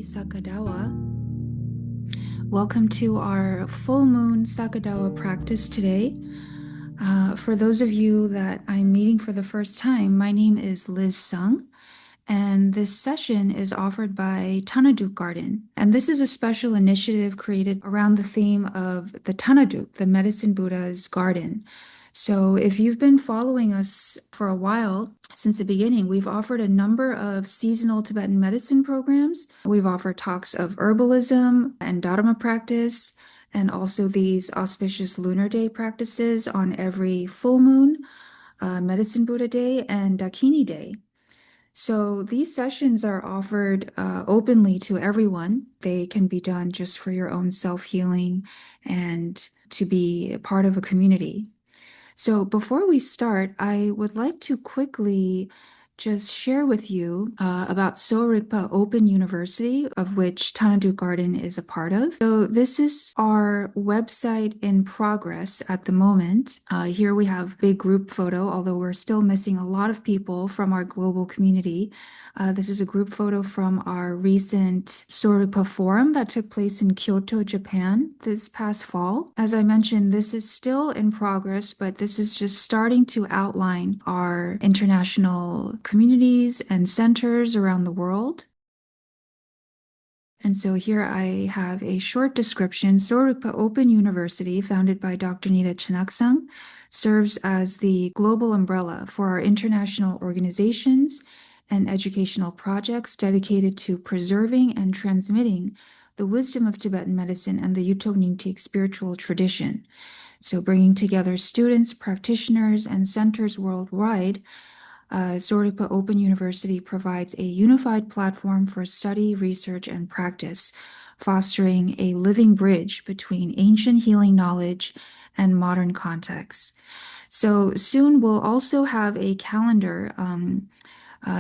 Saka Dawa. Welcome to our full moon Saka Dawa practice today. For those of you that I'm meeting for the first time, my name is Liz Sung, and this session is offered by Tanaduk Garden. And this is a special initiative created around the theme of the Tanaduk, the Medicine Buddha's garden. So if you've been following us for a while, since the beginning, we've offered a number of seasonal Tibetan medicine programs. We've offered talks of herbalism and Dharma practice, and also these auspicious lunar day practices on every full moon, Medicine Buddha Day, and Dakini Day. So these sessions are offered openly to everyone. They can be done just for your own self-healing and to be a part of a community. So before we start, I would like to quickly just share with you about Sowa Rigpa Open University, of which Tanaduk Garden is a part of. So this is our website in progress at the moment. Here we have big group photo, although we're still missing a lot of people from our global community. This is a group photo from our recent Sowa Rigpa forum that took place in Kyoto, Japan this past fall. As I mentioned, this is still in progress, but this is just starting to outline our international communities and centers around the world. And so here I have a short description. Sowa Rigpa Open University, founded by Dr. Nida Chenagtsang, serves as the global umbrella for our international organizations and educational projects dedicated to preserving and transmitting the wisdom of Tibetan medicine and the Yuto Nyingtik spiritual tradition. So bringing together students, practitioners, and centers worldwide, Sowa Rigpa Open University provides a unified platform for study, research, and practice, fostering a living bridge between ancient healing knowledge and modern contexts. So soon we'll also have a calendar.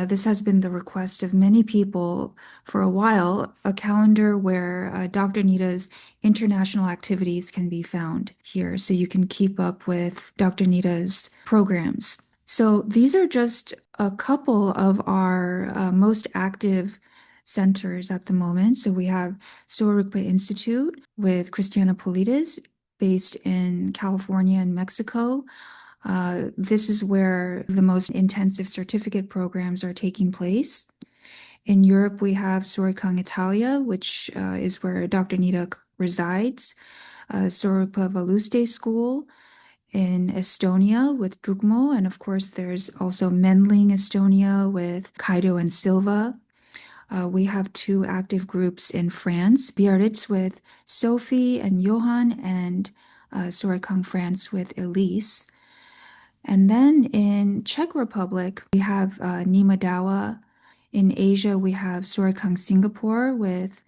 This has been the request of many people for a while, a calendar where Dr. Nida's international activities can be found here, so you can keep up with Dr. Nida's programs. So these are just a couple of our most active centers at the moment. So we have Sowa Rigpa Institute with Christiana Polides, based in California and Mexico. This is where the most intensive certificate programs are taking place. In Europe, we have Sowa Italia, which is where Dr. Nida resides. Sowa Rigpa Valuste School in Estonia with Drugmo, and of course there's also Mendling, Estonia with Kaido and Silva. We have two active groups in France, Biarritz with Sophie and Johan, and Sowa France with Elise. And then in Czech Republic, we have Nima Dawa. In Asia, we have Sowa Singapore with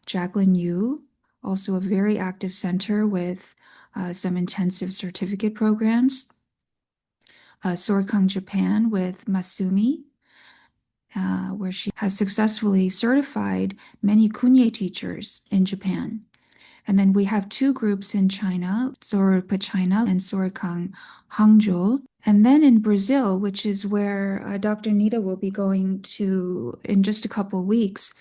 Jacqueline Yu, also a very active center with some intensive certificate programs. Sowa Japan with Masumi, where she has successfully certified many kunye teachers in Japan. And then we have two groups in China, Sowa Rigpa China and Sowa Hangzhou. And then in Brazil, which is where Dr. Nida will be going to in just a couple weeks,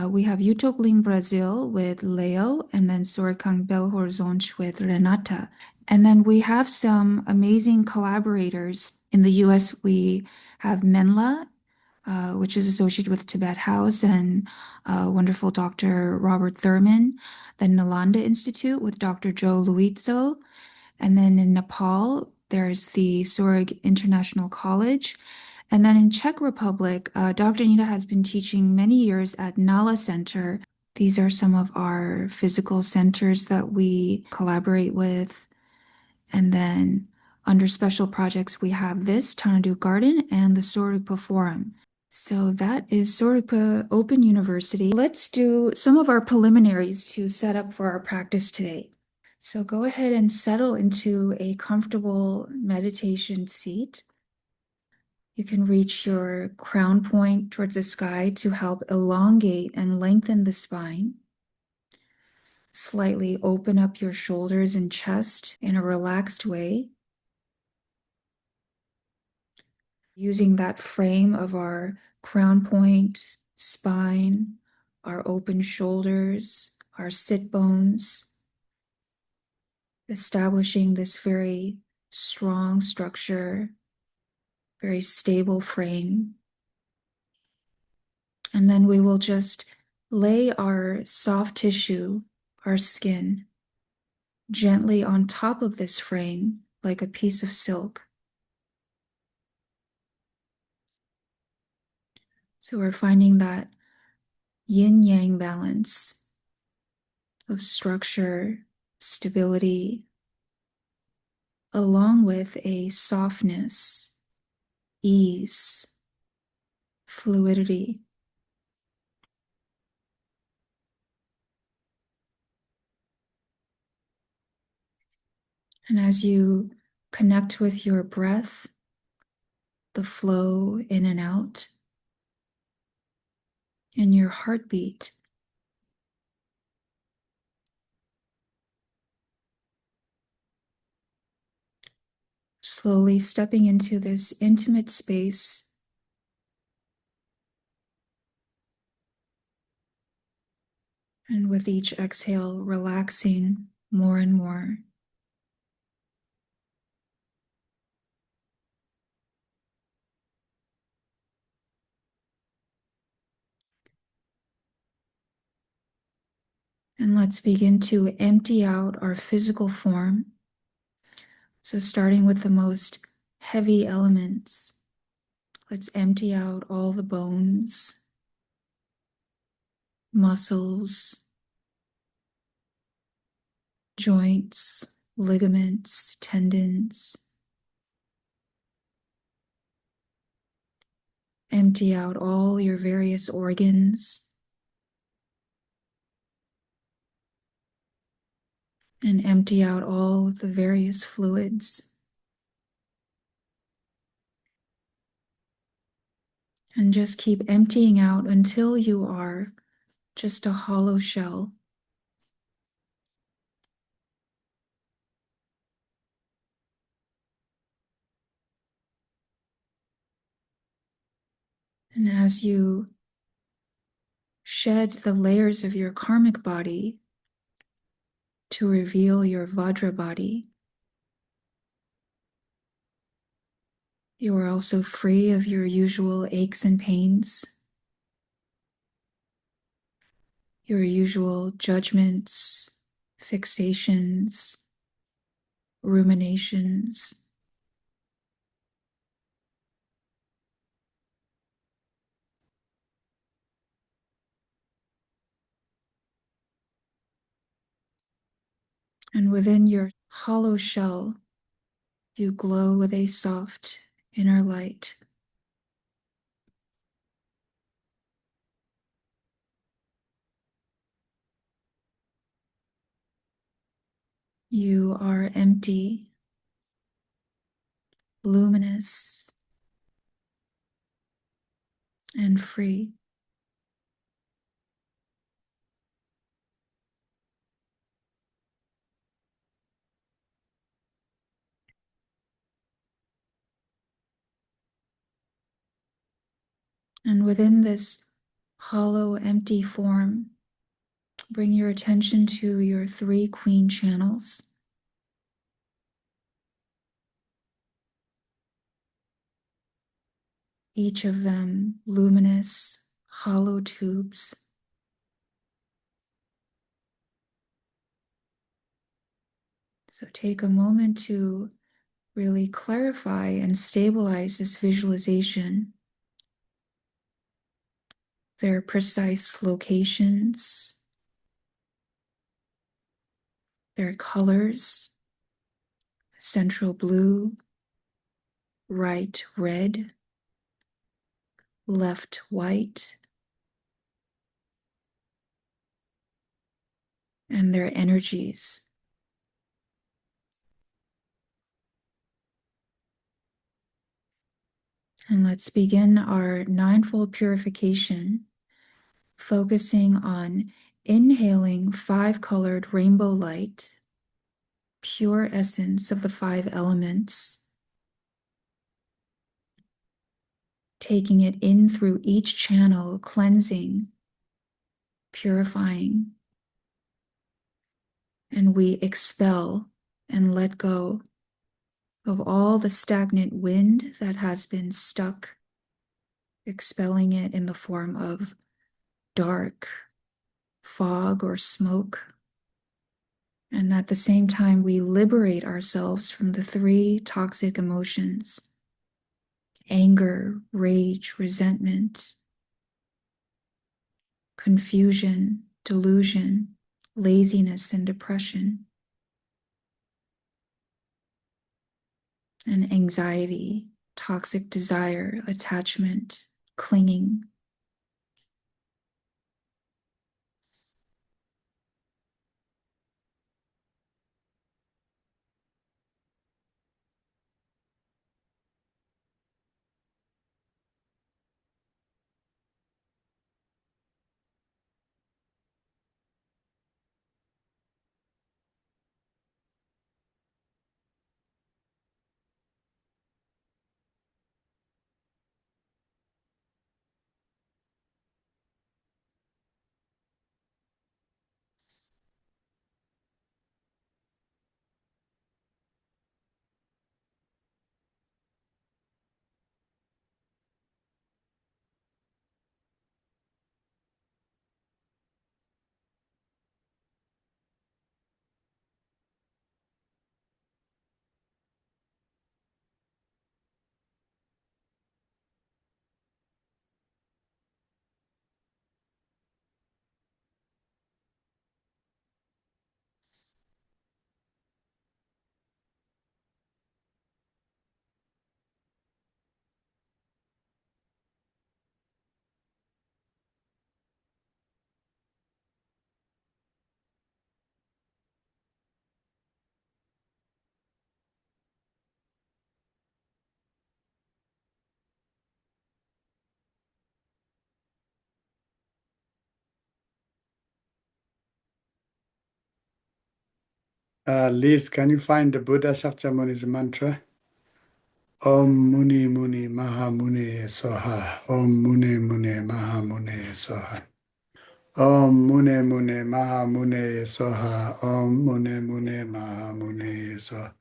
we have Utopling Brazil with Leo, and then Sowa Belo Horizonte with Renata. And then we have some amazing collaborators. In the US, we have Menla, which is associated with Tibet House, and wonderful Dr. Robert Thurman. Then Nalanda Institute with Dr. Joe Luizzo. And then in Nepal, there's the Sorg International College. And then in Czech Republic, Dr. Nida has been teaching many years at Nala Center. These are some of our physical centers that we collaborate with. And then under special projects, we have this, Tanaduk Garden, and the Sowa Rigpa Forum. So that is Sowa Rigpa Open University. Let's do some of our preliminaries to set up for our practice today. So go ahead and settle into a comfortable meditation seat. You can reach your crown point towards the sky to help elongate and lengthen the spine. Slightly open up your shoulders and chest in a relaxed way. Using that frame of our crown point, spine, our open shoulders, our sit bones, establishing this very strong structure, very stable frame. And then we will just lay our soft tissue, our skin, gently on top of this frame like a piece of silk. So we're finding that yin-yang balance of structure, stability, along with a softness, ease, fluidity. And as you connect with your breath, the flow in and out, and your heartbeat, slowly stepping into this intimate space, and with each exhale, relaxing more and more. And let's begin to empty out our physical form. So starting with the most heavy elements, let's empty out all the bones, muscles, joints, ligaments, tendons. Empty out all your various organs. And empty out all the various fluids. And just keep emptying out until you are just a hollow shell. And as you shed the layers of your karmic body to reveal your Vajra body, you are also free of your usual aches and pains, your usual judgments, fixations, ruminations. And within your hollow shell, you glow with a soft inner light. You are empty, luminous, and free. And within this hollow, empty form, bring your attention to your three queen channels. Each of them luminous, hollow tubes. So take a moment to really clarify and stabilize this visualization. Their precise locations, their colors, central blue, right red, left white, and their energies. And let's begin our ninefold purification, focusing on inhaling five-colored rainbow light, pure essence of the five elements, taking it in through each channel, cleansing purifying, and we expel and let go of all the stagnant wind that has been stuck, expelling it in the form of dark, fog, or smoke. And at the same time, we liberate ourselves from the three toxic emotions: anger, rage, resentment, confusion, delusion, laziness, and depression, and anxiety, toxic desire, attachment, clinging. Liz, can you find the Buddha Shakyamuni's mantra? Om Muni Muni Maha Muni Soha. Om Muni Muni Maha Muni Soha. Om Muni Muni Maha Muni Soha. Om Muni Muni Maha Muni Soha.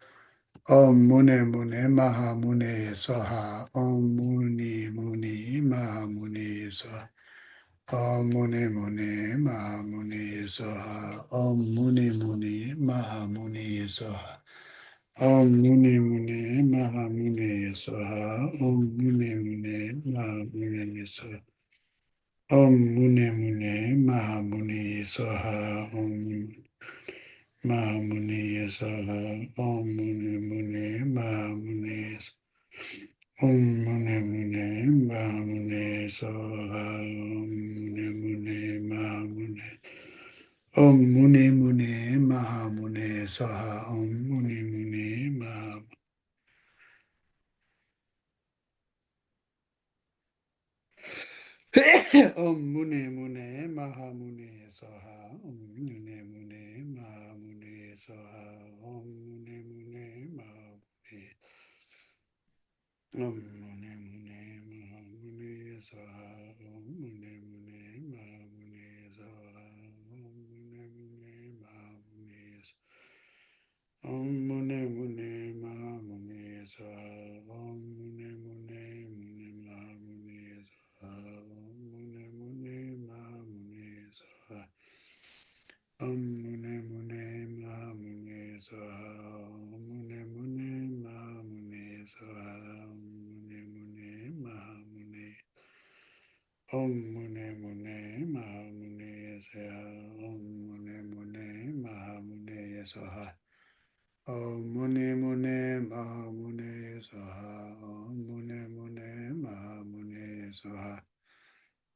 Om Muni Muni Maha Muni Soha. Om Muni Muni Maha Muni Soha. Om Muni Muni Maha Muni Soha. Om Muni Muni Maha Muni Soha. Om Muni Muni Maha Muni Soha. Om Muni Muni Maha Muni Soha. Om Muni Muni Maha Muni Soha. Om Maha Muni Soha. Om Muni Muni Maha Muni Soha. Om Muni Muni Maha Muni Soha. Om Muni Muni Maha Muni. Om Muni Muni Maha Muni Soha. Om Muni Muni Maha. Om Muni Muni Maha Muni Soha. Om Muni Muni Maha Muni Soha. Om Muni Muni Maha Muni. Om Muni Muni Maha Muni Soha. Om Muni Muni Maha Muni Soha. Om Muni Muni Maha Muni. Om Muni Muni Maha Muni Soha. Om Muni Muni Muni Maha Muni Soha. Om Muni Muni Maha Muni Soha. Om Muni Muni Maha Muni Soha. Om Muni Muni Maha Muni Soha. Om Muni Muni Maha Muni. Om Muni Muni Maha Muni Soha. Om Muni Muni Maha Muni Soha. Om Muni Muni Maha Muni Soha. Om Muni Muni Maha Muni Soha.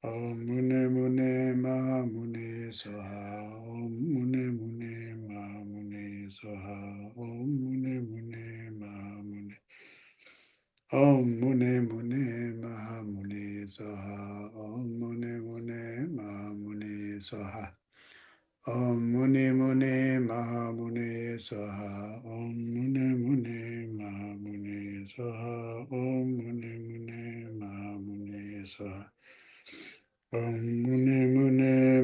Om Muni Muni Maha Muni Soha. Om Muni Muni Maha Muni Soha. Om Muni Muni Maha Muni. Om Muni Muni Maha Muni Soha. Om Muni Muni Maha Muni Soha. Om Muni Muni Maha Muni Soha. Om Muni Muni Maha Muni Soha. Om Muni Muni Maha Muni Soha. Om Muni Muni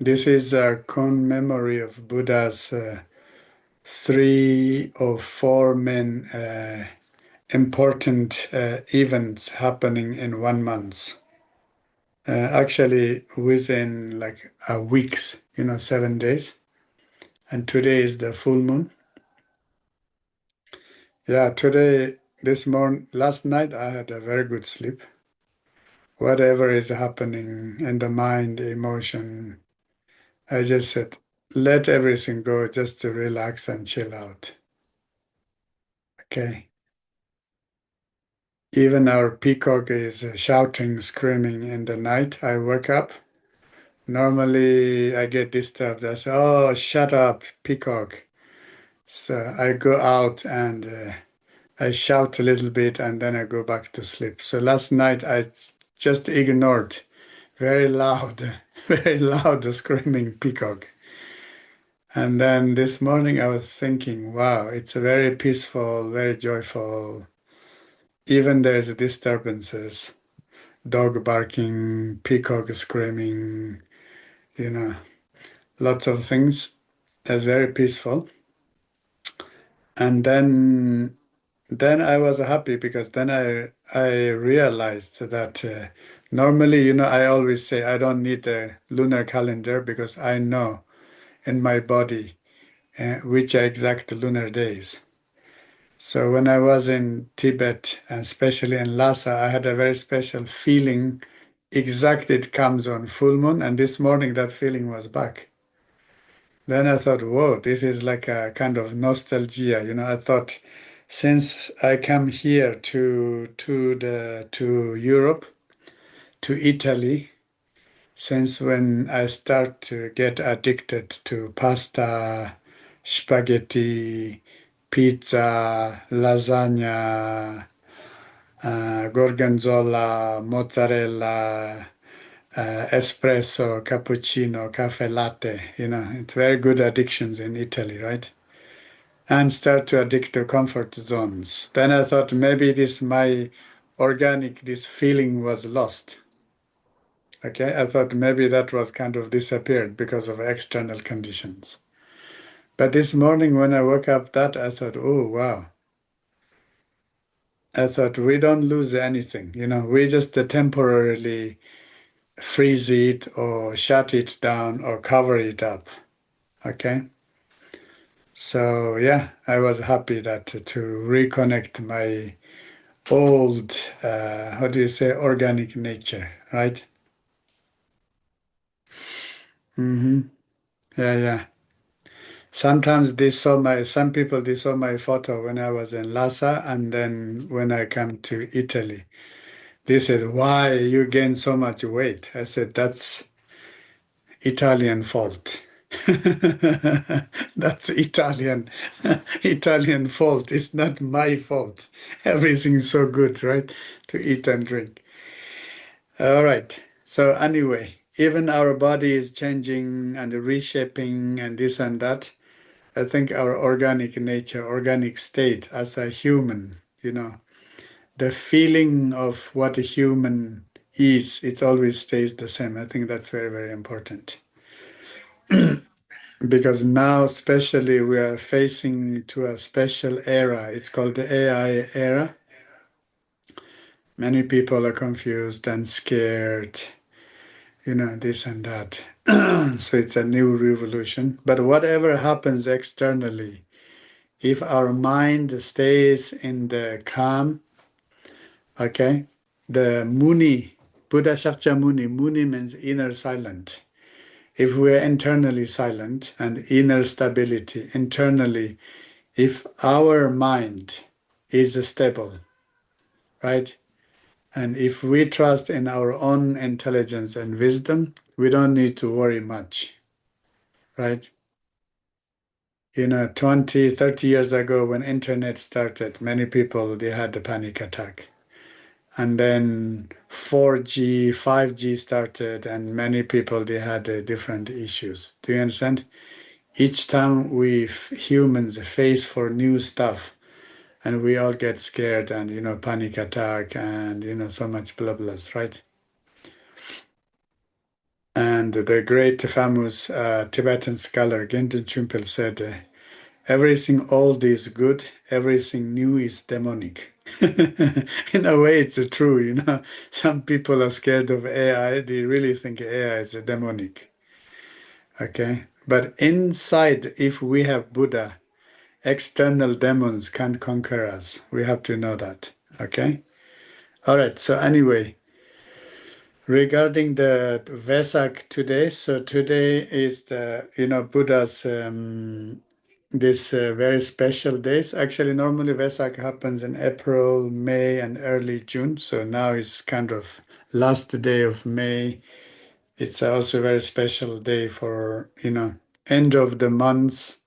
This is a memory of Buddha's three or four main important events happening in 1 month. Actually, within like a weeks, 7 days. And today is the full moon. Yeah, last night I had a very good sleep. Whatever is happening in the mind, emotion, I just said, let everything go just to relax and chill out. Okay. Even our peacock is shouting, screaming in the night. I wake up. Normally I get disturbed. I say, oh, shut up, peacock. So I go out and I shout a little bit and then I go back to sleep. So last night I just ignored very loud, very loud screaming peacock. And then this morning I was thinking, wow, it's a very peaceful, very joyful. Even there's disturbances, dog barking, peacock screaming, you know, lots of things. It's very peaceful. And then I was happy because then I realized that normally, I always say I don't need a lunar calendar because I know in my body which are exact lunar days. So when I was in Tibet and especially in Lhasa, I had a very special feeling. Exact it comes on full moon, and this morning that feeling was back. Then I thought, whoa, this is like a kind of nostalgia. I thought since I come here to Europe, to Italy, since when I start to get addicted to pasta, spaghetti, pizza, lasagna, gorgonzola, mozzarella, espresso, cappuccino, cafe latte. It's very good addictions in Italy, right? And start to addict to comfort zones. Then I thought maybe this feeling was lost. Okay, I thought maybe that was kind of disappeared because of external conditions. But this morning when I woke up, that I thought, oh wow. I thought we don't lose anything, we just temporarily freeze it or shut it down or cover it up. Okay. So yeah, I was happy that to reconnect my old, how do you say, organic nature, right? Mm-hmm. Yeah, yeah. Some people they saw my photo when I was in Lhasa and then when I come to Italy. They said, why you gain so much weight? I said, that's Italian fault. That's Italian Italian fault. It's not my fault. Everything's so good, right? To eat and drink. All right. So anyway, even our body is changing and reshaping and this and that. I think our organic nature, organic state as a human, the feeling of what a human is, it always stays the same. I think that's very, very important. Because now, especially, we are facing to a special era. It's called the AI era. Many people are confused and scared, this and that. So it's a new revolution. But whatever happens externally, if our mind stays in the calm, okay, the Muni, Buddha Shakyamuni, Muni means inner silent. If we are internally silent and inner stability, internally, if our mind is stable, right? And if we trust in our own intelligence and wisdom, we don't need to worry much, right? 20, 30 years ago when internet started, many people, they had a panic attack. And then 4G, 5G started, and many people, they had different issues. Do you understand? Each time we humans face for new stuff, and we all get scared and panic attack and so much blah blahs, right? And the great famous Tibetan scholar Gendun Chumpel said, everything old is good, everything new is demonic. In a way, it's true, you know. Some people are scared of AI. They really think AI is a demonic. Okay. But inside, if we have Buddha, external demons can't conquer us. We have to know that. Okay. All right. So anyway, regarding the Vesak today, so today is the, you know, Buddha's this very special days. Actually, normally Vesak happens in April, May, and early June. So now it's kind of last day of May. It's also a very special day for, you know, end of the month.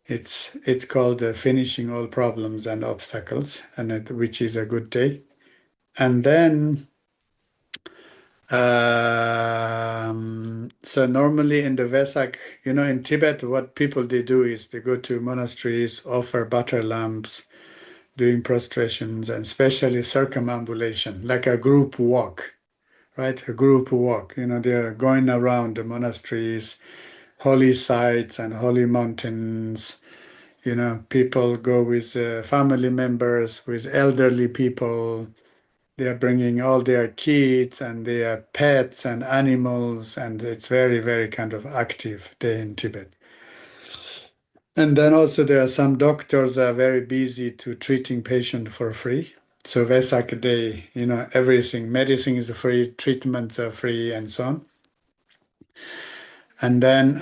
It's called finishing all problems and obstacles, and which is a good day. And then so normally in the Vesak, you know, in Tibet, what people they do is they go to monasteries, offer butter lamps, doing prostrations, and especially circumambulation, like a group walk, right? A group walk. You know, they're going around the monasteries, holy sites, and holy mountains. You know, people go with family members, with elderly people. They are bringing all their kids and their pets and animals, and it's very, very kind of active day in Tibet. And then also there are some doctors are very busy to treating patient for free. So Vesak Day, you know, everything, medicine is free, treatments are free, and so on. And then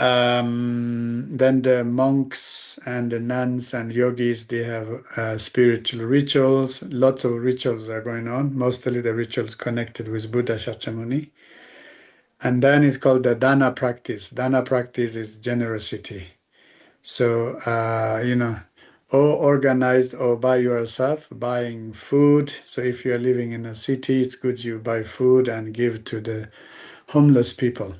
the monks and the nuns and yogis, they have spiritual rituals. Lots of rituals are going on, mostly the rituals connected with Buddha Shakyamuni. And then it's called the dana practice. Dana practice is generosity. So, you know, or organized or by yourself, buying food. So if you're living in a city, it's good you buy food and give to the homeless people,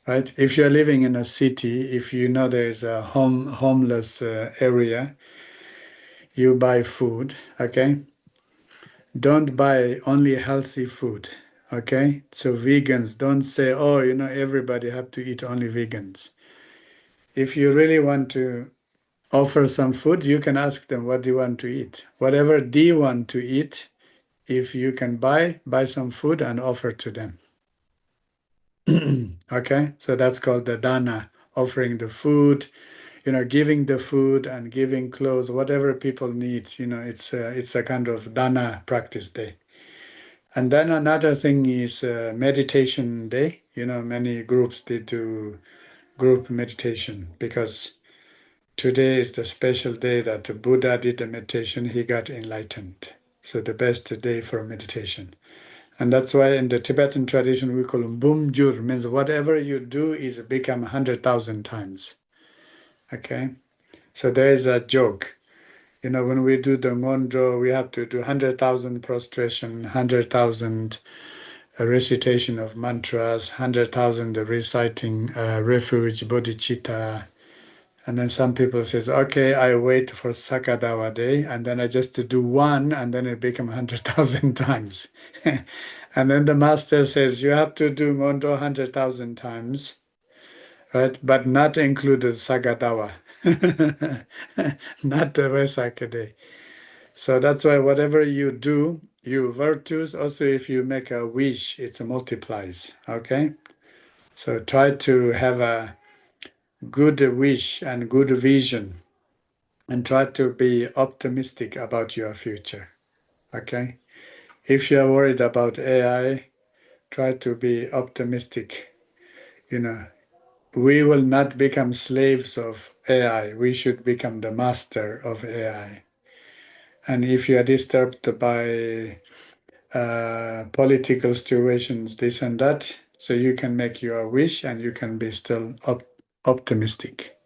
right? If you're living in a city, if you know there's a homeless area, you buy food, okay? Don't buy only healthy food, okay? So vegans, don't say, oh, you know, everybody have to eat only vegans. If you really want to offer some food, you can ask them what do you want to eat. Whatever they want to eat, if you can buy some food and offer to them. Okay, so that's called the dana, offering the food, you know, giving the food and giving clothes, whatever people need. You know, it's a kind of dana practice day. And then another thing is meditation day. You know, many groups they do group meditation because today is the special day that the Buddha did the meditation, he got enlightened. So the best day for meditation. And that's why in the Tibetan tradition we call them bumjur, means whatever you do is become 100,000 times. Okay? So there is a joke. You know, when we do the Ngondro, we have to do 100,000 prostration, 100,000 recitation of mantras, 100,000 reciting refuge, bodhicitta. And then some people says, okay, I wait for Saka Dawa day, and then I just do one, and then it become 100,000 times. And then the master says, you have to do Ngondro 100,000 times, right? But not included Sagadawa, not the Vesaka day. So that's why whatever you do, you virtues, also if you make a wish, it multiplies, okay? So try to have a good wish and good vision and try to be optimistic about your future, okay? If you're worried about AI, try to be optimistic. You know, we will not become slaves of AI. We should become the master of AI. And if you are disturbed by political situations, this and that, so you can make your wish and you can be still optimistic.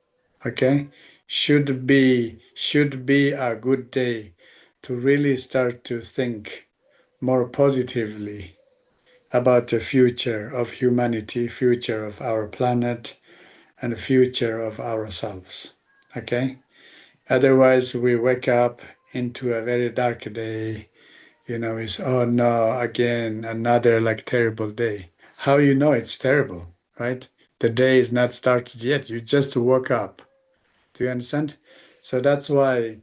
Okay? Should be a good day to really start to think more positively about the future of humanity, future of our planet, and the future of ourselves. Okay? Otherwise, we wake up into a very dark day. You know, it's, oh no, again, another like terrible day. How you know it's terrible? right? The day is not started yet. You just woke up. Do you understand? So that's why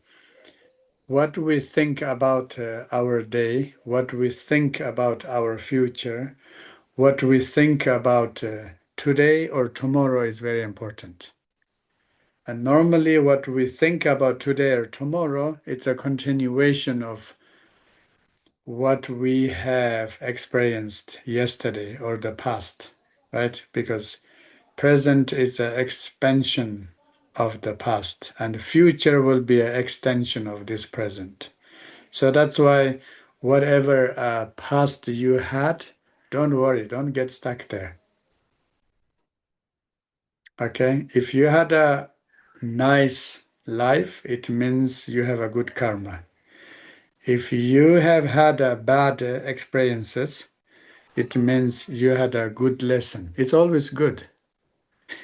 what we think about our day, what we think about our future, what we think about today or tomorrow is very important. And normally, what we think about today or tomorrow, it's a continuation of what we have experienced yesterday or the past, right? Because present is an expansion of the past, and the future will be an extension of this present. So that's why whatever past you had, don't worry, don't get stuck there. Okay? If you had a nice life, it means you have a good karma. If you have had a bad experiences, it means you had a good lesson. It's always good.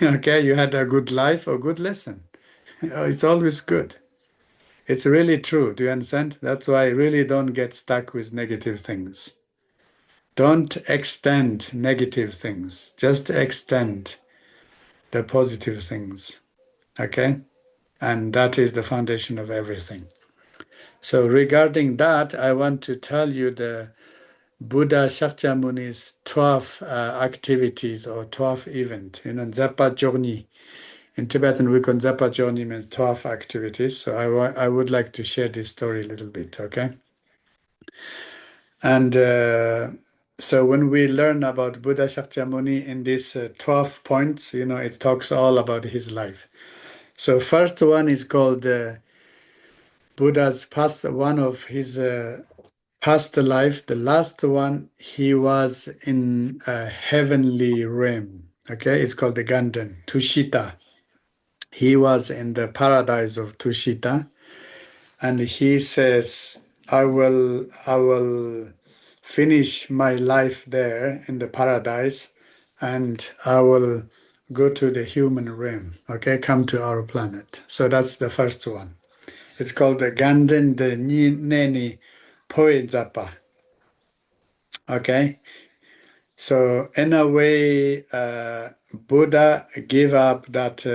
Okay, you had a good life or good lesson. It's always good. It's really true. Do you understand? That's why I really don't get stuck with negative things. Don't extend negative things. Just extend the positive things. Okay? And that is the foundation of everything. So regarding that, I want to tell you the Buddha Shakyamuni's 12 activities or 12 event, Zapa journey. In Tibetan, we call Zapa journey means 12 activities. So I would like to share this story a little bit, okay? And so when we learn about Buddha Shakyamuni in these 12 points, it talks all about his life. So first one is called Buddha's past, one of his past life. The last one, he was in a heavenly realm. Okay, it's called the Ganden, Tushita. He was in the paradise of Tushita, and he says, I will finish my life there in the paradise, and I will go to the human realm, okay, come to our planet. So that's the first one. It's called the Ganden de Neni Poezapa. Okay, so in a way, Buddha gave up that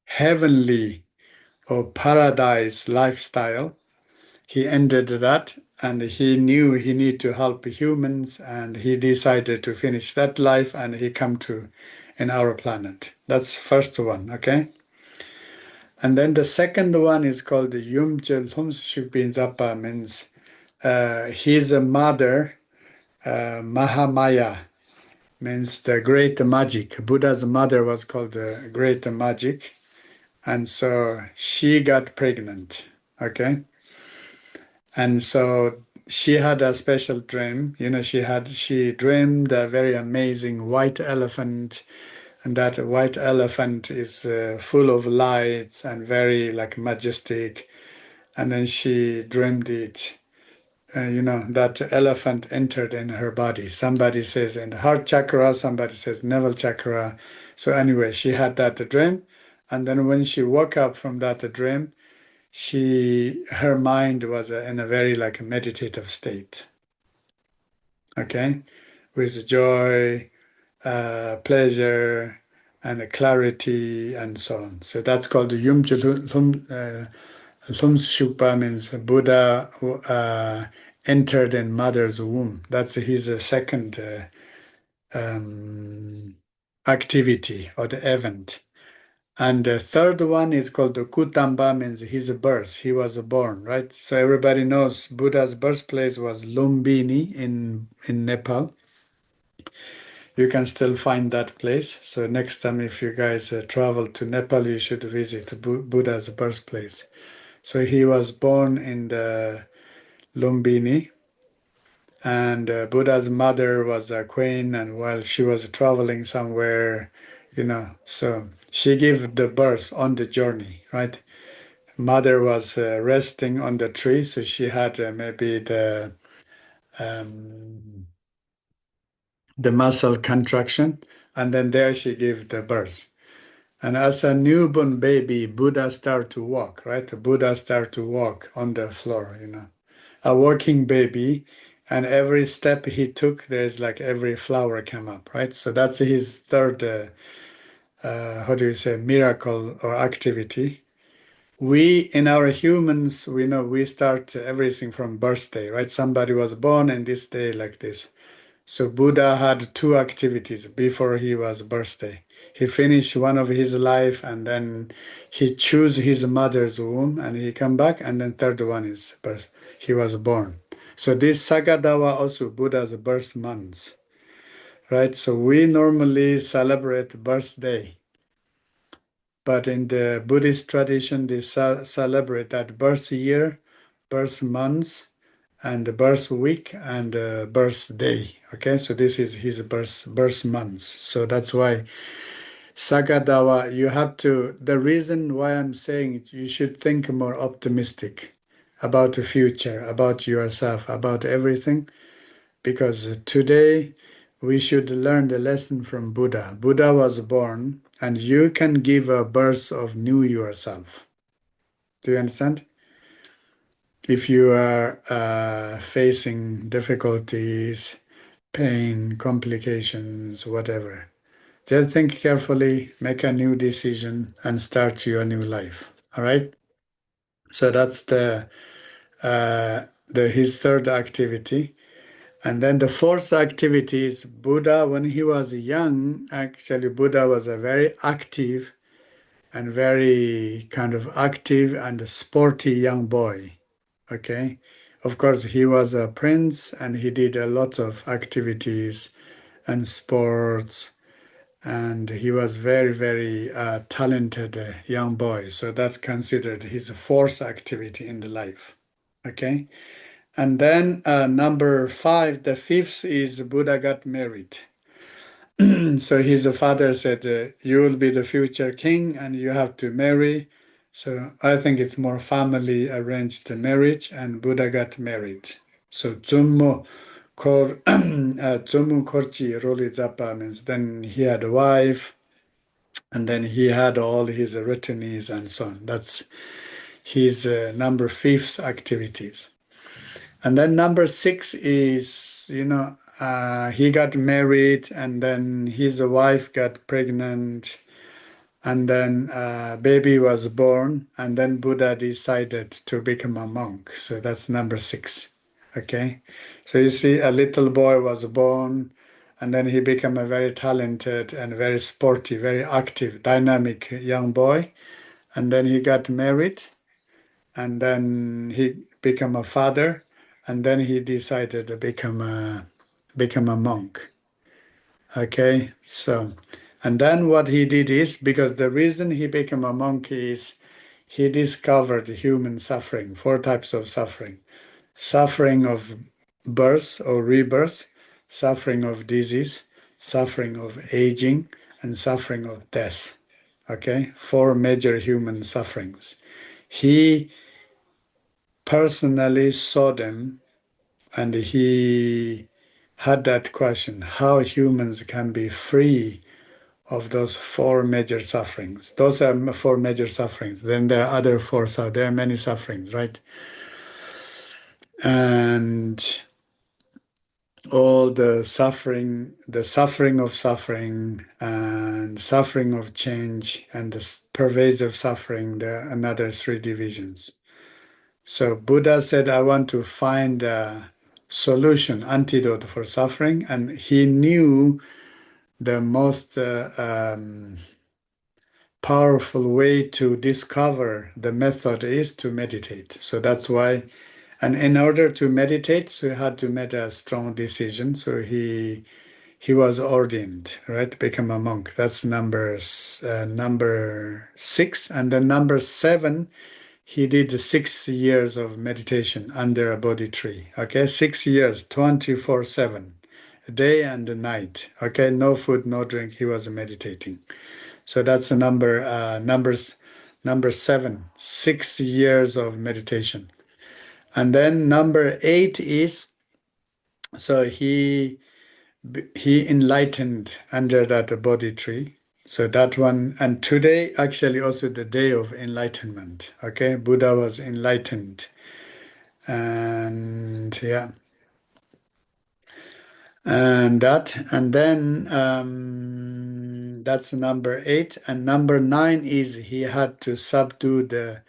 heavenly or paradise lifestyle. He ended that, and he knew he needed to help humans, and he decided to finish that life, and he come to in our planet. That's first one, okay? And then the second one is called the Yumjel Humshupin Zappa, means his mother, Mahamaya, means the great magic. Buddha's mother was called the great magic. And so she got pregnant, okay? And so she had a special dream. She dreamed a very amazing white elephant, and that white elephant is full of lights and very like majestic. And then she dreamed it. That elephant entered in her body. Somebody says in the heart chakra, somebody says navel chakra. So anyway, she had that dream. And then when she woke up from that dream, her mind was in a very like a meditative state. Okay, with joy, pleasure, and clarity, and so on. So that's called the Lumshupa, means Buddha entered in mother's womb. That's his second activity or the event. And the third one is called the Kutamba, means his birth. He was born, right? So everybody knows Buddha's birthplace was Lumbini in Nepal. You can still find that place. So next time, if you guys travel to Nepal, you should visit Buddha's birthplace. So he was born in the Lumbini, and Buddha's mother was a queen, and while she was traveling somewhere, so she gave the birth on the journey, right? Mother was resting on the tree, so she had maybe the muscle contraction, and then there she gave the birth. And as a newborn baby, Buddha started to walk, right? Buddha started to walk on the floor, a walking baby, And every step he took, there's like every flower came up, right? So that's his third, how do you say, miracle or activity. We, in our humans, we know we start everything from birthday, right? Somebody was born in this day like this. So Buddha had two activities before he was birthday. He finished one of his life and then he chose his mother's womb and he come back and then third one is birth. He was born. So this Saka Dawa also Buddha's birth months, right? So we normally celebrate birthday, but in the Buddhist tradition they celebrate that birth year, birth months, and the birth week and birthday. Okay, so this is his birth months. So that's why Sagadawa, you have to. The reason why I'm saying it, you should think more optimistic about the future, about yourself, about everything, because today we should learn the lesson from Buddha. Buddha was born, and you can give a birth of new yourself. Do you understand? If you are facing difficulties, pain, complications, whatever, just think carefully, make a new decision, and start your new life. All right. So that's the his third activity, and then the fourth activity is Buddha. When he was young, actually, Buddha was a very active and very kind of active and sporty young boy. Okay. Of course, he was a prince and he did a lot of activities and sports, and he was very, very talented young boy. So that's considered his fourth activity in the life. Okay. And then number five, the fifth is Buddha got married. So his father said, "You will be the future king and you have to marry." So I think it's more family arranged marriage, and Buddha got married. So Tsummo Korchi Roli Zappa means then he had a wife and then he had all his retinues and so on. That's his number fifth activities. And then number six is, he got married and then his wife got pregnant and then baby was born and then Buddha decided to become a monk. So that's number six. Okay. So you see a little boy was born and then he became a very talented and very sporty, very active, dynamic young boy. And then he got married and then he became a father and then he decided to become a monk. Okay, so and then what he did is because the reason he became a monk is he discovered human suffering, four types of suffering: suffering of birth or rebirth, suffering of disease, suffering of aging, and suffering of death. Okay, four major human sufferings. He personally saw them and he had that question how humans can be free of those four major sufferings. Those are four major sufferings. Then there are other four, so there are many sufferings, right? And all the suffering of suffering, and suffering of change, and the pervasive suffering, there are another three divisions. So Buddha said, I want to find a solution, antidote for suffering. And he knew the most powerful way to discover the method is to meditate. So that's why, and in order to meditate, so he had to make a strong decision. So he was ordained, right? Become a monk. That's number six. And then number seven, he did 6 years of meditation under a Bodhi tree. Okay, 6 years, 24/7, day and night. Okay, no food, no drink. He was meditating. So that's the number seven, 6 years of meditation. And then number eight is so he enlightened under that Bodhi tree. So that one, and today actually also the day of enlightenment. Okay, Buddha was enlightened, and yeah. And then that's number 8. And number 9 is he had to subdue the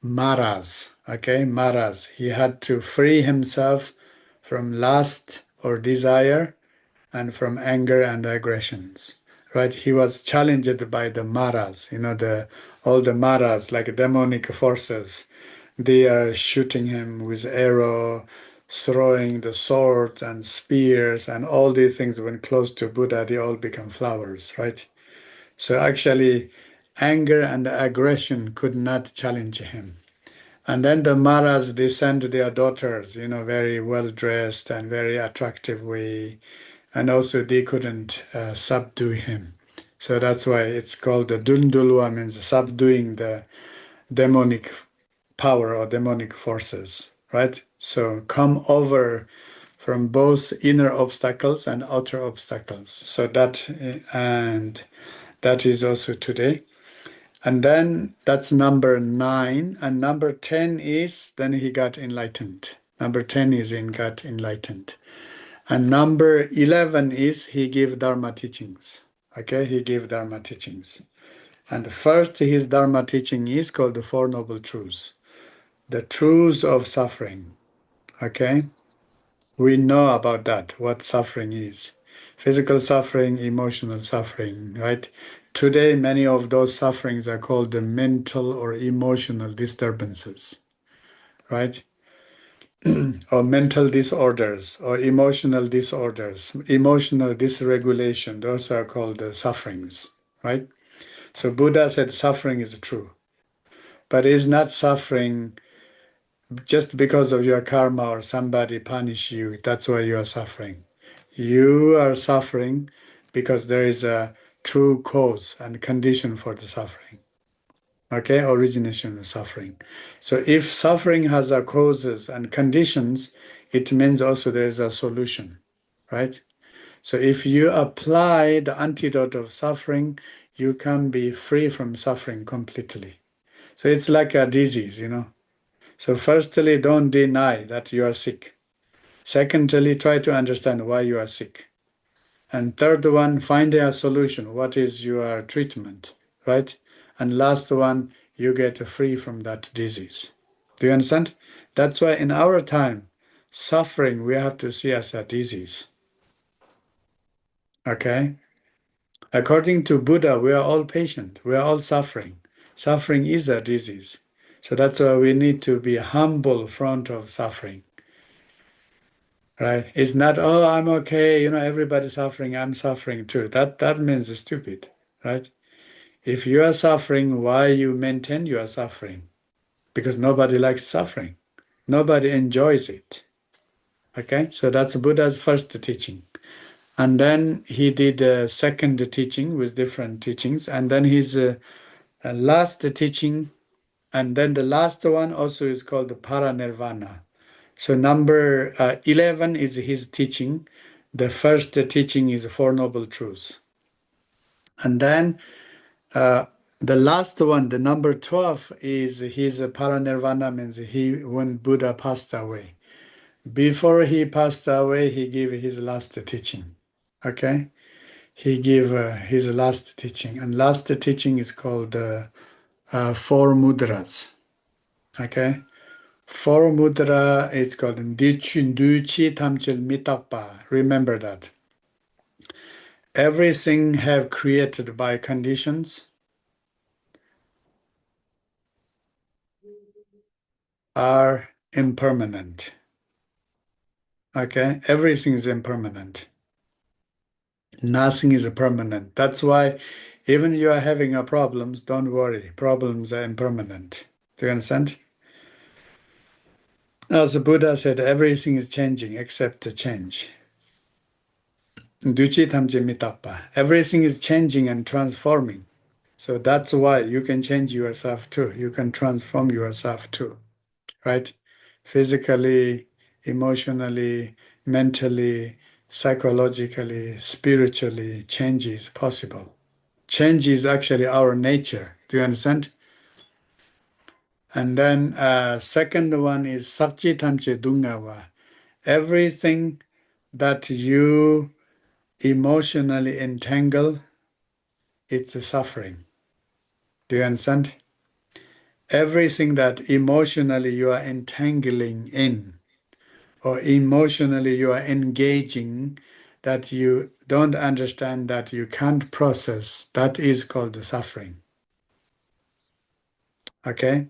maras. Okay, maras. He had to free himself from lust or desire and from anger and aggressions. Right? He was challenged by the maras, the all the maras, like demonic forces. They are shooting him with arrow, throwing the swords and spears, and all these things. When close to Buddha, they all become flowers, right? So actually, anger and aggression could not challenge him. And then the Maras, they send their daughters, very well dressed and very attractive way. And also they couldn't subdue him. So that's why it's called the Dundulwa, means subduing the demonic power or demonic forces, right? So come over from both inner obstacles and outer obstacles. So that is also today. And then that's number 9. And number 10 is then he got enlightened. Number 10 is in got enlightened. And number 11 is he gave Dharma teachings. Okay, he gave Dharma teachings. And first, his Dharma teaching is called the Four Noble Truths, the truths of suffering. Okay, we know about that, what suffering is. Physical suffering, emotional suffering, right? Today, many of those sufferings are called the mental or emotional disturbances, right? Or mental disorders or emotional disorders, emotional dysregulation. Those are called the sufferings, right? So Buddha said suffering is true, but it's not suffering just because of your karma or somebody punish you. That's why you are suffering. You are suffering because there is a true cause and condition for the suffering. Okay, origination of suffering. So if suffering has a causes and conditions, it means also there is a solution, right? So if you apply the antidote of suffering, you can be free from suffering completely. So it's like a disease. So firstly, don't deny that you are sick. Secondly, try to understand why you are sick. And third one, find a solution. What is your treatment, right? And last one, you get free from that disease. Do you understand? That's why in our time, suffering we have to see as a disease. Okay? According to Buddha, we are all patient. We are all suffering. Suffering is a disease. So that's why we need to be humble in front of suffering. Right? It's not, oh, I'm okay, everybody's suffering, I'm suffering too. That means it's stupid, right? If you are suffering, why you maintain you are suffering? Because nobody likes suffering. Nobody enjoys it. Okay, so that's Buddha's first teaching. And then he did a second teaching with different teachings. And then his last teaching, and then the last one also is called the Paranirvana. So number 11 is his teaching. The first teaching is Four Noble Truths. And then the last one, the number 12, is his paranirvana, means when Buddha passed away. Before he passed away, he gave his last teaching. Okay? He gave his last teaching. And last teaching is called Four Mudras. Okay? Four mudra is called Nduchi Tamchil Mitakpa. Remember that. Everything have created by conditions are impermanent. Okay, everything is impermanent. Nothing is permanent. That's why even you are having a problems, don't worry. Problems are impermanent. Do you understand? As the Buddha said, everything is changing except the change. Duchi tamje mitappa. Everything is changing and transforming. So that's why you can change yourself too. You can transform yourself too, right? Physically, emotionally, mentally, psychologically, spiritually, change is possible. Change is actually our nature. Do you understand? And then second one is Sakchi Tamche Dungawa. Everything that you emotionally entangle, it's a suffering. Do you understand? Everything that emotionally you are entangling in, or emotionally you are engaging, that you don't understand, that you can't process, that is called the suffering. Okay?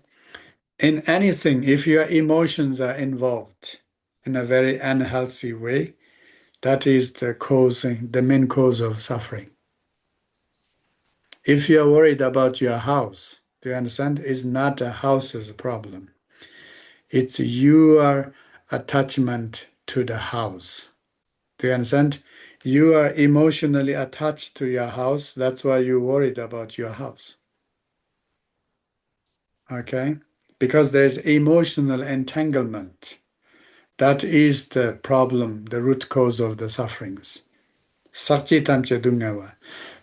In anything, if your emotions are involved in a very unhealthy way, that is the main cause of suffering. If you are worried about your house, do you understand? It's not a house's problem. It's your attachment to the house. Do you understand? You are emotionally attached to your house. That's why you're worried about your house. Okay? Because there's emotional entanglement. That is the problem, the root cause of the sufferings.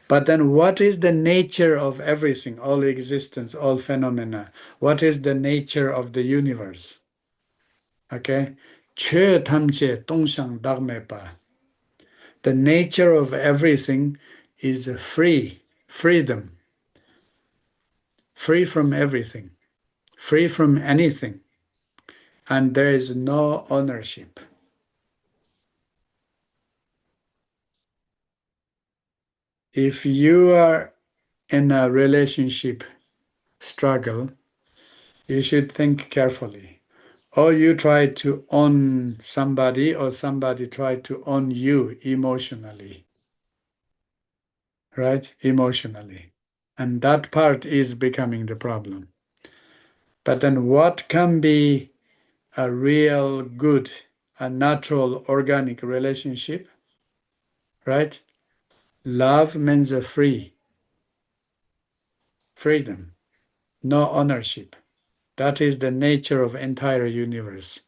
But then what is the nature of everything, all existence, all phenomena? What is the nature of the universe? Okay? The nature of everything is freedom, free from everything, free from anything, and there is no ownership. If you are in a relationship struggle, you should think carefully. Or you try to own somebody, or somebody try to own you emotionally, right? Emotionally. And that part is becoming the problem. But then what can be a real good, a natural, organic relationship, right? Love means a freedom, no ownership. That is the nature of entire universe.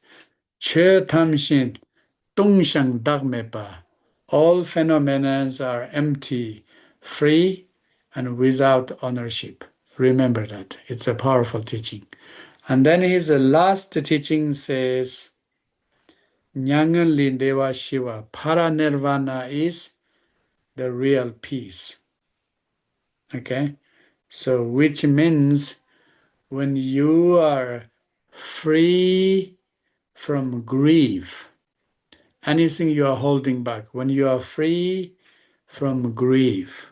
Che tamshin tungshang dagmepa. All phenomena are empty, free, and without ownership. Remember that. It's a powerful teaching. And then his last teaching says, Nyangan Lindewa Shiva. Paranirvana is the real peace. Okay? So, which means when you are free from grief, anything you are holding back, when you are free from grief,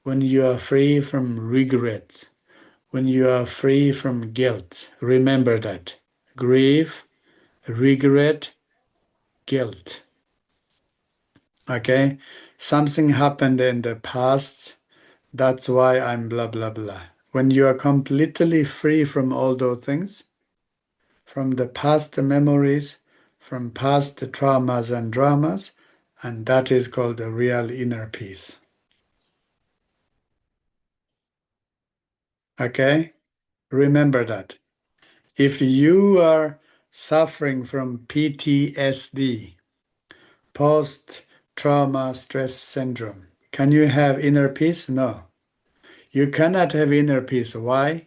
when you are free from regret, when you are free from guilt, remember that. Grief, regret, guilt. Okay? Something happened in the past, that's why I'm blah, blah, blah. When you are completely free from all those things, from the past memories, from past traumas and dramas, and that is called the real inner peace. Okay? Remember that. If you are suffering from PTSD, post trauma stress syndrome, can you have inner peace? No. You cannot have inner peace. Why?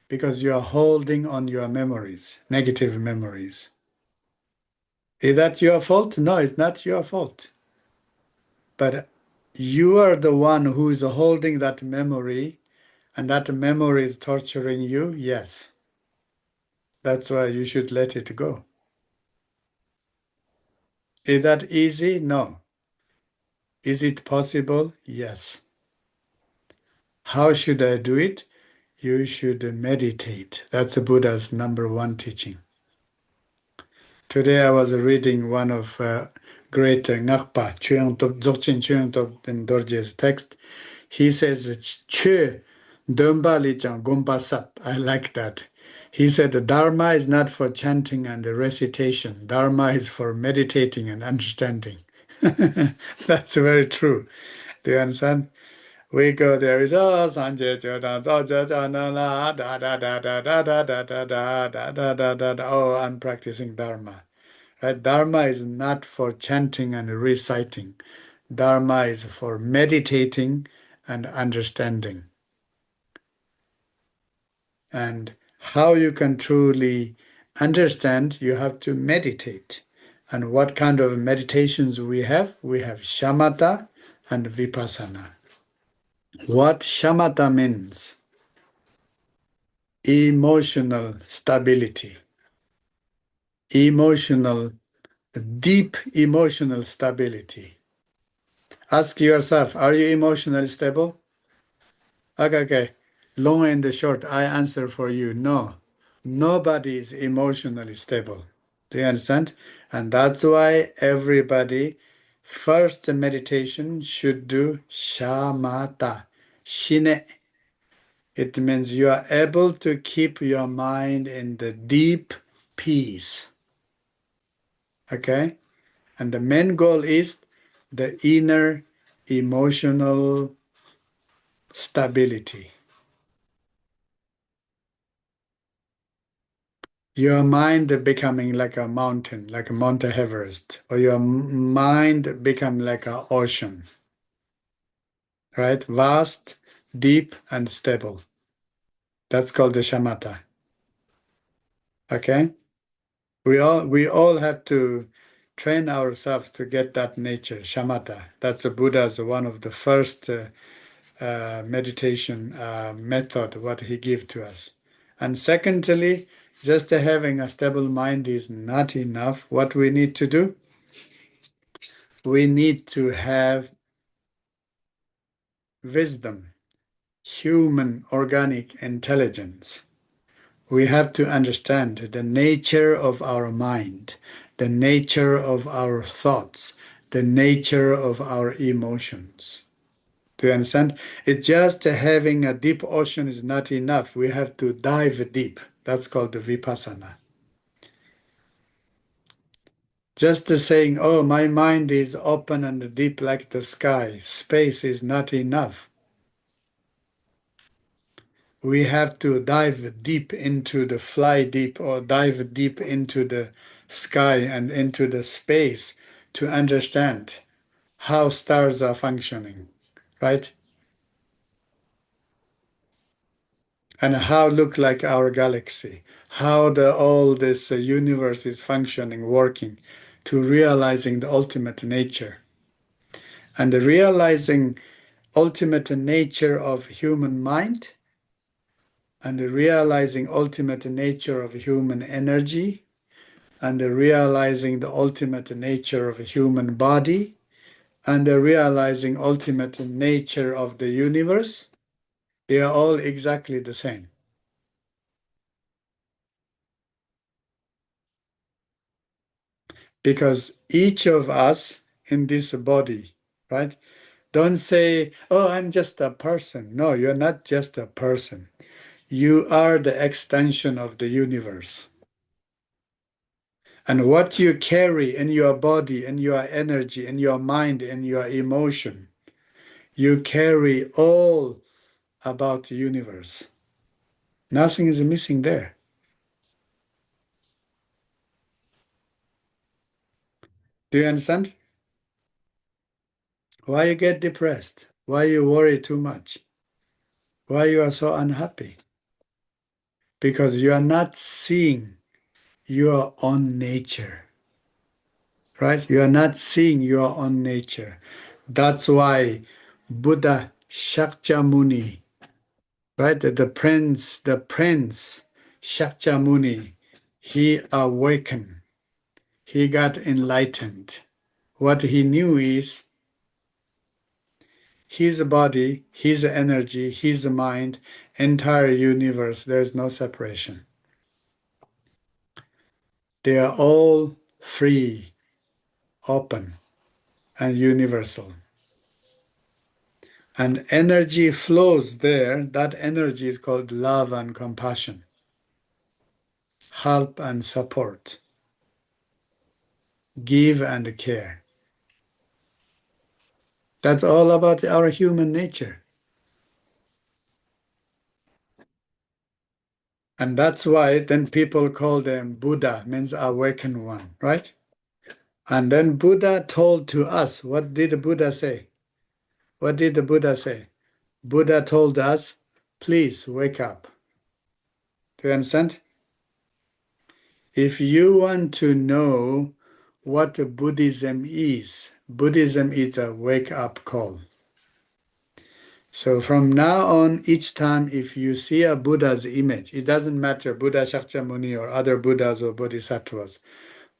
Because you are holding on your memories, negative memories. Is that your fault? No, it's not your fault. But you are the one who is holding that memory, and that memory is torturing you. Yes. That's why you should let it go. Is that easy? No. Is it possible? Yes. How should I do it? You should meditate. That's the Buddha's number one teaching. Today I was reading one of great Ngakpa, Dzogchen Chuyangtop and Dorje's text. He says, Chö Dömbali Chang Gompa Sap. I like that. He said, the Dharma is not for chanting and recitation. Dharma is for meditating and understanding. That's very true. Do you understand? We go there is oh Sanje Chodan, oh la da da da da da da da da da da da da da da. Oh, I'm practicing Dharma. Right? Dharma is not for chanting and reciting. Dharma is for meditating and understanding. And how you can truly understand, you have to meditate. And what kind of meditations we have? We have shamatha and vipassana. What shamatha means? Emotional stability. Deep emotional stability. Ask yourself, are you emotionally stable? Okay. Long and short, I answer for you. No, nobody is emotionally stable. Do you understand? And that's why everybody, first meditation should do shamatha. Shine. It means you are able to keep your mind in the deep peace. Okay? And the main goal is the inner emotional stability. Your mind becoming like a mountain, like Mount Everest, or your mind become like an ocean, right? Vast, deep, and stable. That's called the shamatha. Okay? We all have to train ourselves to get that nature, shamatha. That's the Buddha's one of the first meditation method what he gave to us. And secondly, just having a stable mind is not enough. What we need to do, we need to have wisdom, human organic intelligence. We have to understand the nature of our mind, the nature of our thoughts, the nature of our emotions. Do you understand? It's just having a deep ocean is not enough. We have to dive deep. That's called the vipassana. Just saying, oh, my mind is open and deep like the sky, space is not enough. We have to dive deep into the fly deep or dive deep into the sky and into the space to understand how stars are functioning, right? And how look like our galaxy, how all this universe is functioning, working, to realizing the ultimate nature. And the realizing ultimate nature of human mind and the realizing ultimate nature of human energy and the realizing the ultimate nature of a human body and the realizing ultimate nature of the universe, they are all exactly the same. Because each of us in this body, right? Don't say, oh, I'm just a person. No, you're not just a person. You are the extension of the universe. And what you carry in your body, in your energy, in your mind, in your emotion, you carry all about the universe. Nothing is missing there. Do you understand? Why you get depressed? Why you worry too much? Why you are so unhappy? Because you are not seeing your own nature, right? You are not seeing your own nature. That's why Buddha Shakyamuni, right? The prince Shakyamuni, he awakened. He got enlightened. What he knew is his body, his energy, his mind, entire universe, there's no separation. They are all free, open, and universal. And energy flows there. That energy is called love and compassion, help and support, give and care. That's all about our human nature. And that's why then people call them Buddha, means awakened one, right? And then Buddha told to us, what did the Buddha say? What did the Buddha say? Buddha told us, please wake up. Do you understand? If you want to know what Buddhism is. Buddhism is a wake-up call. So from now on, each time if you see a Buddha's image, it doesn't matter, Buddha Shakyamuni or other Buddhas or Bodhisattvas,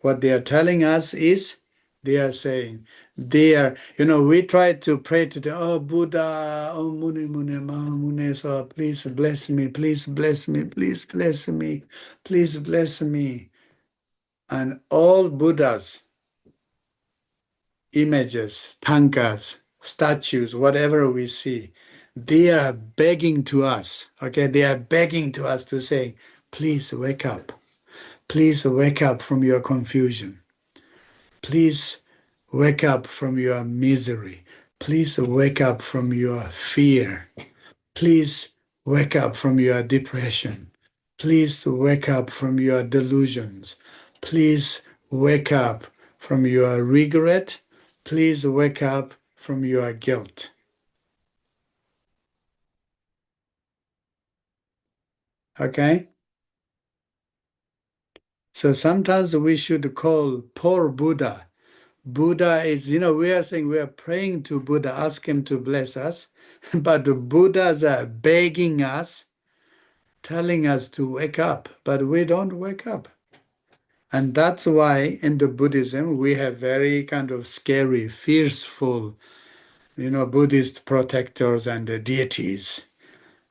what they are telling us is, they are saying, we try to pray to the, oh Buddha, oh Muni Muni Maha Muni, so please bless me, please bless me, please bless me, please bless me. And all Buddhas, images, tankas, statues, whatever we see, they are begging to us, okay? They are begging to us to say, please wake up. Please wake up from your confusion. Please wake up from your misery. Please wake up from your fear. Please wake up from your depression. Please wake up from your delusions. Please wake up from your regret. Please wake up from your guilt. Okay? So sometimes we should call poor Buddha. Buddha is, we are saying we are praying to Buddha, ask him to bless us, but the Buddhas are begging us, telling us to wake up, but we don't wake up. And that's why in the Buddhism, we have very kind of scary, fearful, Buddhist protectors and deities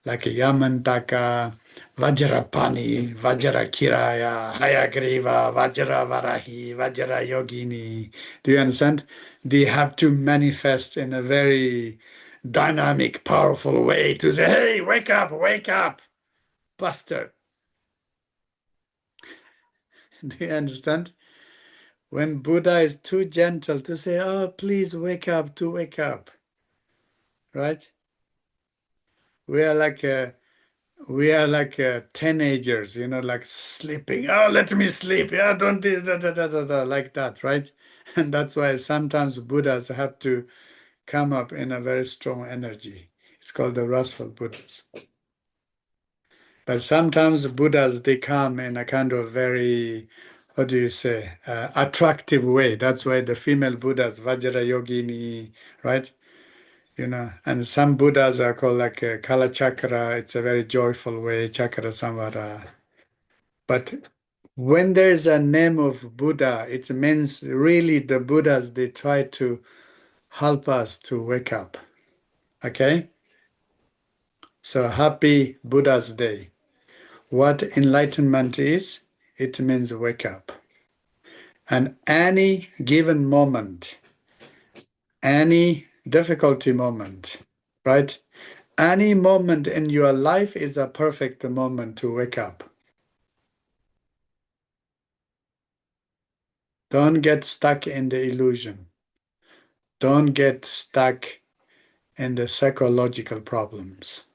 like Yamantaka, Vajrapani, Vajrakiraya, Hayagriva, Vajravarahi, Vajrayogini. Do you understand? They have to manifest in a very dynamic, powerful way to say, hey, wake up, bastard. Do you understand? When Buddha is too gentle to say, oh, please wake up, to wake up, right? We are like teenagers, like sleeping. Oh, let me sleep. Yeah, don't do like that, right? And that's why sometimes Buddhas have to come up in a very strong energy. It's called the restful Buddhas. But sometimes Buddhas, they come in a kind of very, what do you say, attractive way. That's why the female Buddhas, Vajrayogini, right? And some Buddhas are called like a Kala Chakra. It's a very joyful way, Chakra Samvara. But when there's a name of Buddha, it means really the Buddhas, they try to help us to wake up. Okay? So happy Buddha's Day. What enlightenment is? It means wake up. And any given moment, any difficulty moment, right? Any moment in your life is a perfect moment to wake up. Don't get stuck in the illusion. Don't get stuck in the psychological problems.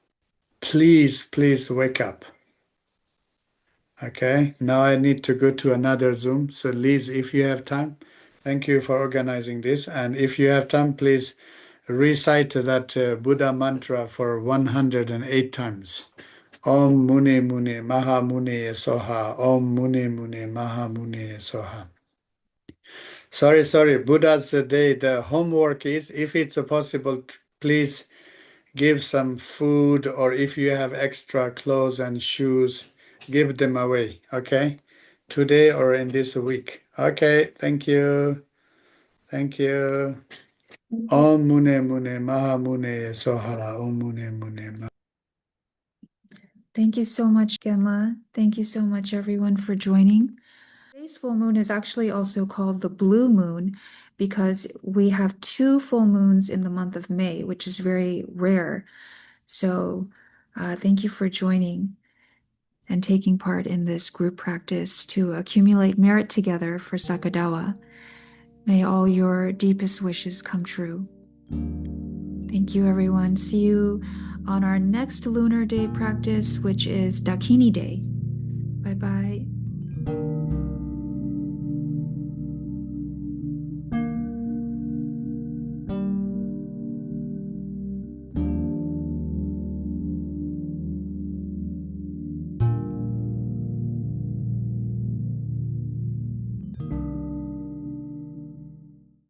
Please, please wake up. Okay, now I need to go to another Zoom. So Liz, if you have time, thank you for organizing this. And if you have time, please recite that Buddha mantra for 108 times. Om Muni Muni Maha Muni Soha. Om Muni Muni Maha Muni Soha. Sorry, Buddha's Day. The homework is, if it's possible, please give some food, or if you have extra clothes and shoes, give them away, okay? Today or in this week. Okay, thank you. Thank you. Om Mune Mune Maha Mune Sohara. Om Mune Mune Maha. Thank you so much, Genla. Thank you so much, everyone, for joining. Today's full moon is actually also called the blue moon because we have 2 full moons in the month of May, which is very rare. So thank you for joining and taking part in this group practice to accumulate merit together for Saka Dawa. May all your deepest wishes come true. Thank you, everyone. See you on our next Lunar Day practice, which is Dakini Day. Bye-bye.